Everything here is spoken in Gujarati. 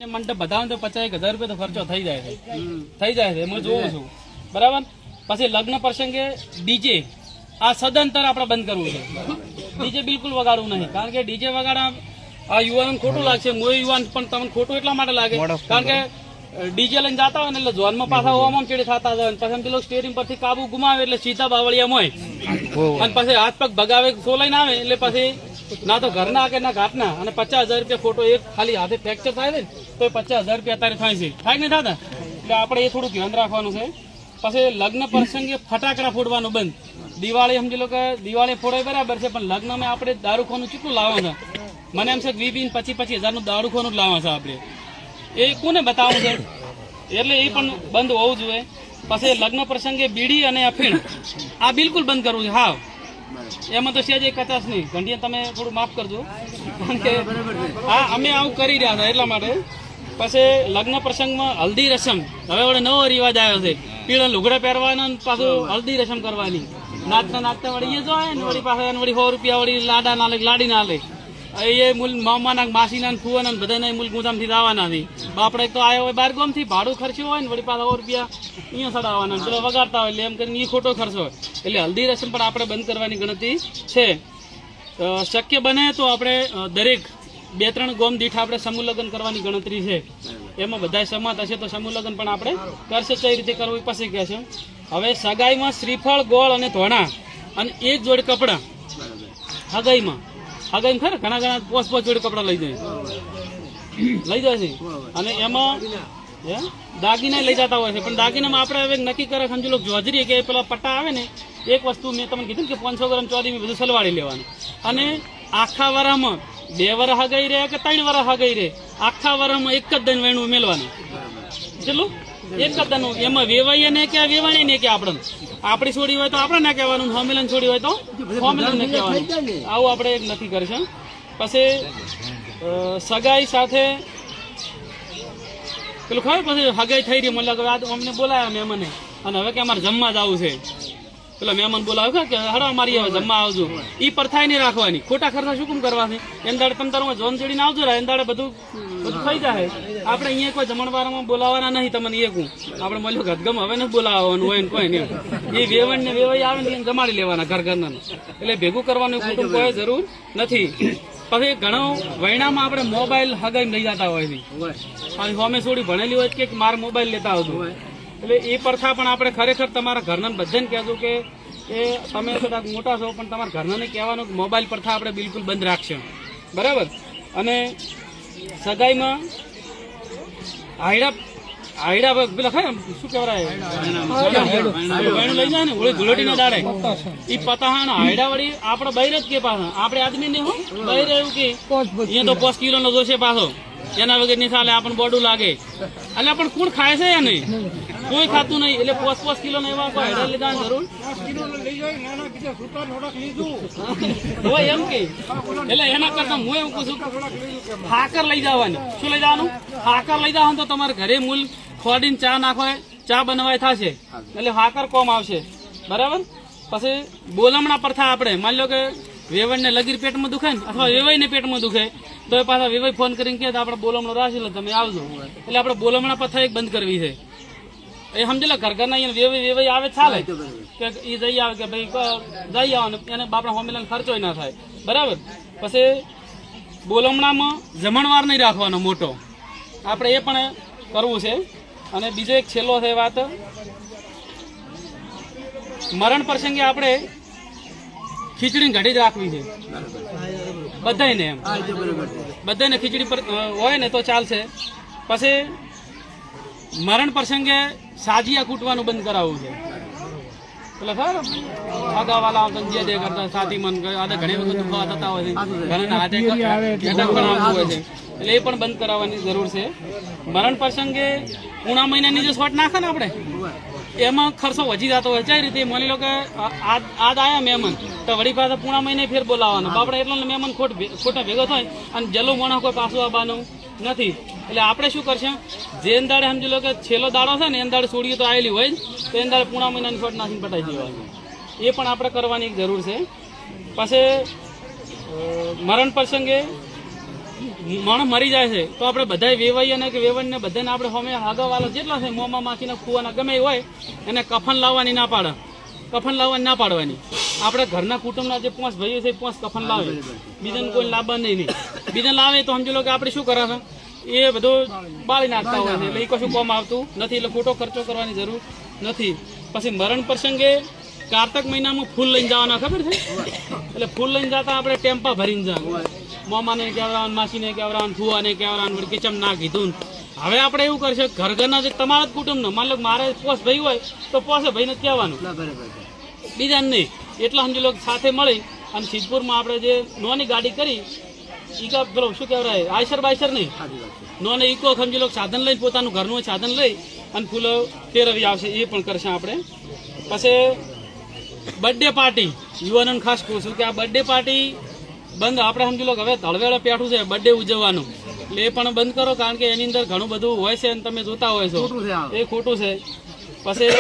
મંડપ બધાને તો 50,000 રૂપિયા તો ખર્ચો થઈ જાય છે હું જોઉં છું બરાબર. પછી લગ્ન પ્રસંગે ડીજે આ સદંતર આપણે બંધ કરવું છે. ડીજે બિલકુલ વગાડવું નહીં, કારણ કે ડીજે વગાડા આ યુવાનોને ખોટું લાગશે. મોય યુવાન પણ તમને ખોટું એટલા માટે લાગે કારણ કે ડીજે લઈને જતા હોય ને એટલે જોનમાં પાછા હોવામાં ચીડી થતા હોય, પછી પેલો સ્ટેરિંગ પરથી કાબુ ગુમાવે એટલે સીધા બાવળિયા હોય અને પછી હાથ પગ ભગાવે સોલાઈને આવે એટલે પછી ના તો ઘરના કે ના ઘાટના. અને 50,000 રૂપિયા ખોટો એક ખાલી હાથે ફ્રેક્ચર થાય ને તો 50,000 રૂપિયા અત્યારે થાય છે, થાય નહીં થતા. એટલે આપણે એ થોડું ધ્યાન રાખવાનું છે. પછી લગ્ન પ્રસંગે ફટાકડા ફોડવાનું બંધ. દિવાળી સમજી લો કે દિવાળી ફોડાય બરાબર છે, પણ લગ્નમાં આપણે દારૂખોનું કેટલું લાવવાનું છે? મને એમ છે કે 20,000-25,000 દારૂખોનું જ લાવવાનું છે આપણે. એ કોને બતાવવું છે? એટલે એ પણ બંધ હોવું જોઈએ. પછી લગ્ન પ્રસંગે બીડી અને અફીણ આ બિલકુલ બંધ કરવું છે. હા, એમાં તો સેજ કચાશ નહીં. ઘંટિયા તમે થોડું માફ કરજો, કારણ કે હા અમે આવું કરી રહ્યા હતા એટલા માટે. પછી લગ્ન પ્રસંગમાં હલ્દી રસમ હવે વડે નવો રિવાજ આવ્યો છે. પીળા લુગડા પહેરવાના પાછું હલ્દી રસમ કરવાની. નાચતા નાચતા વળી એ જોઈએ ને વળી પાસે વળી 100 રૂપિયા વળી લાડા ના લે લાડી ના લે. એ મૂલ મામાના માસીના ફુવાના બધાને મૂલ ગુદામથી લાવવાના નથી. બાપડે તો આવ્યો હોય 12 ગામથી ભાડું ખર્ચ્યું હોય ને વળી પાછા 100 રૂપિયા અહીંયા ચડાવવાના પેલો વગાડતા હોય એટલે એમ કરીને એ ખોટો ખર્ચો હોય. એટલે હલ્દી રસમ પણ આપણે બંધ કરવાની ગણતરી છે. શક્ય બને તો આપણે દરેક 2-3 ગામ દીઠ આપણે સમૂહ લગ્ન કરવાની ગણતરી છે. એમાં બધા સહમત હશે તો સમૂહ લગ્ન પણ આપણે કરશે. કઈ રીતે કરવું એ પછી કહે છે. હવે સગાઈમાં શ્રીફળ, ગોળ અને ધોણા અને એક જોડી કપડાં. સગાઈમાં ખરે ઘણા 5 જોડી કપડાં લઈ જાય છે. અને એમાં દાગીના લઈ જતા હોય છે, પણ દાગીનામાં આપણે હવે નક્કી કરે સમજી લો જોજરી કે પેલા પટ્ટા આવે ને એક વસ્તુ મેં તમને કીધું કે 500 ગ્રામ ચોરી બધું સલવાડી લેવાનું. અને આખા વરામાં 2 વરસ હગાઈ રહે કે 3 વરસ હગાઈ રહે, આખા વરામાં એક જ દન વેણું મેળવાનું. ચલો એક જ દન. એમાં વેવાઈએ ને કે વેવાણી ને કે આપણી છોડી હોય તો આપણે ના કહેવાનું, હોમિલન છોડી હોય તો હોમિલન ને કહેવાનું. આવું આપણે એક નક્કી કરીશું. પછી સગાઈ સાથે પેલું ખબર પછી હગાઈ થઈ રહી મને લાગે અમને બોલાયા મહેમાને અને હવે કે અમારે જમવા જ આવું છે. પેલા મહેમાન બોલાવે કે હડો અમારી હવે જમવા આવજો. એ પ્રથા નહીં રાખવાની. ખોટા ખર્ચા શું કેમ કરવા છે? એમ દાડે તમે તારું જોન ચડીને આવજો રે એમ દાડે બધું થઈ જાય. આપણે અહીંયા કોઈ જમણવારમાં બોલાવવાના નહીં તમને. એ હું આપણે મળ્યો ગદગમ હવે નથી બોલાવવાનું હોય ને કોઈ નહીં. એ વેવણ ને વેવાઈ આવે ને એને જમાડી લેવાના ઘરના. એટલે ભેગું કરવાનું કુટુંબ કોઈ જરૂર નથી. પછી ઘણો વૈણામાં આપણે મોબાઈલ હગાઈ લઈ જતા હોય છે. હોમે છોડી ભણેલી હોય કે મારે મોબાઈલ લેતા આવજો. એટલે એ પ્રથા પણ આપણે ખરેખર તમારા ઘરના બધાને કહેજો કે એ તમે કદાચ મોટા છો પણ તમારા ઘરનાને કહેવાનું કે મોબાઈલ પ્રથા આપણે બિલકુલ બંધ રાખશે, બરાબર. અને સગાઈમાં આયડા પેલા ખાય શું કહેવાય વેણું લઈ જાય ને ઓળી ધૂળેટીના દાડે એ પતાહાણ આયડા વળી આપણે બહાર જ કે પાછા આપણે આદમી ને હું બહાર એવું કે અહીંયા તો 5 કિલોનો જોશે પાછો. એના વગર ની ચાલે આપણને બોડું લાગે. એટલે પણ કોણ ખાય છે એને? કોઈ ખાતું નહીં. એટલે 5 કિલો એવા કોઈ હેડા લીધા જરૂર હોય એમ કે. એટલે એના કરતા હું એવું કહું છું હાકર લઈ જવાની. શું લઈ જવાનું? હાકર લઈ જવાનું. તો તમારે ઘરે મૂલ ખોડીને ચા નાખો, ચા બનાવાય થશે એટલે હાકર કોમ આવશે, બરાબર. પછી બોલમણા પ્રથા આપણે માની લો કે વેવણને લગીર પેટમાં દુખે ને અથવા વેવાઈને પેટમાં દુખે તો એ પાછા વેવાઈ ફોન કરીને કહે આપણે બોલમણો રાખી લો તમે આવજો. એટલે આપણે બોલમણા પ્રથા એક બંધ કરવી છે. એ સમજેલા ઘરના વેવાઈ આવે ચાલે કે એ જઈ આવે કે ભાઈ જઈ આવો ને એને આપણા હોમિલન ખર્ચો ના થાય, બરાબર. પછી બોલમણામાં જમણવાર નહીં રાખવાનો મોટો, આપણે એ પણ કરવું છે. અને બીજો એક છેલ્લો છે વાત, મરણ પ્રસંગે આપણે ખીચડી ઘડી જ રાખવી છે બધાને. એમ બધાને ખીચડી હોય ને તો ચાલશે. પછી મરણ પ્રસંગે સાજીયા કૂટવાનું બંધ કરાવવું છે. પેલા ખબર આગાવાલા સંજ્યા દે કરતા સાથી મન ઘણી વખત દુખાવા થતા હોય છે, ઘરના હાથે ઘટક પણ આવતું હોય છે. એટલે એ પણ બંધ કરાવવાની જરૂર છે. મરણ પ્રસંગે પૂણા મહિનાની જે શોટ નાખે ને આપણે એમાં ખર્ચો વધી જતો હોય. કઈ રીતે? માની લો કે આજ આયા મહેમાન તો વળી પાસે પૂણા મહિને ફેર બોલાવવાનો આપણે એટલો મહેમાન ખોટા ભેગો થાય અને જલું મોણા કોઈ પાછું આવવાનું નથી. એટલે આપણે શું કરશે? જે દાડે સમજી લો કે છેલ્લો દાડો છે ને એ દાડે છોડીએ તો આવેલી હોય તો એ દાડે પૂણા મહિનાની શોટ નાખીને પટાઈ દેવાની. એ પણ આપણે કરવાની જરૂર છે. પછી મરણ પ્રસંગે માણસ મરી જાય છે તો આપણે બધા વેવાઈ અને કે વેવણને બધાને આપણે હોમે આગળવાળો જેટલા છે મોંમાં માખીના ફુવાના ગમે એ હોય એને કફન લાવવાની ના પાડે, કફન લાવવાની ના પાડવાની. આપણે ઘરના કુટુંબના જે 5 ભાઈઓ છે 5 કફન લાવે, બીજાને કોઈ લાવવા નહીં. બીજાને લાવે તો સમજી લો કે આપણે શું કરે છે એ બધું બાળી નાખતા હોય છે, એટલે એ કશું કામ આવતું નથી, એટલે ખોટો ખર્ચો કરવાની જરૂર નથી. પછી મરણ પ્રસંગે કારતક મહિનામાં ફૂલ લઈને જવાના ખબર છે, એટલે ફૂલ લઈને જતા આપણે ટેમ્પા ભરીને જવાનું, મામાને કહેવરાવાનું, માસીને કહેવરાવાનું, ફુવાને કહેવરાવાનું, કિચમ ના કીધું. હવે આપણે એવું કરશે ઘરના જે તમારા જ કુટુંબનો, માન લો મારે 5 ભાઈ હોય તો 5 ભાઈને જ કહેવાનું, બીજાને નહીં. એટલા સમજી લો સાથે મળી અને સિદ્ધપુરમાં આપણે જે નોની ગાડી કરી ઈકા પેલો શું કહેવાય આયસર બાયસર નહીં, નોને ઈકો સમજી લો સાધન લઈને પોતાનું ઘરનું સાધન લઈ અને ફૂલો ફેરવી આવશે, એ પણ કરશે આપણે. પછી બર્થડે પાર્ટી, યુવાનોને ખાસ કહું છું કે આ બર્થડે પાર્ટી બંધ. આપણે સમજી લો કે હવે ધળવેળે પેઠું છે બર્થડે ઉજવવાનું, એટલે એ પણ બંધ કરો, કારણ કે એની અંદર ઘણું બધું હોય છે અને તમે જોતા હોય છો એ ખોટું છે. પછી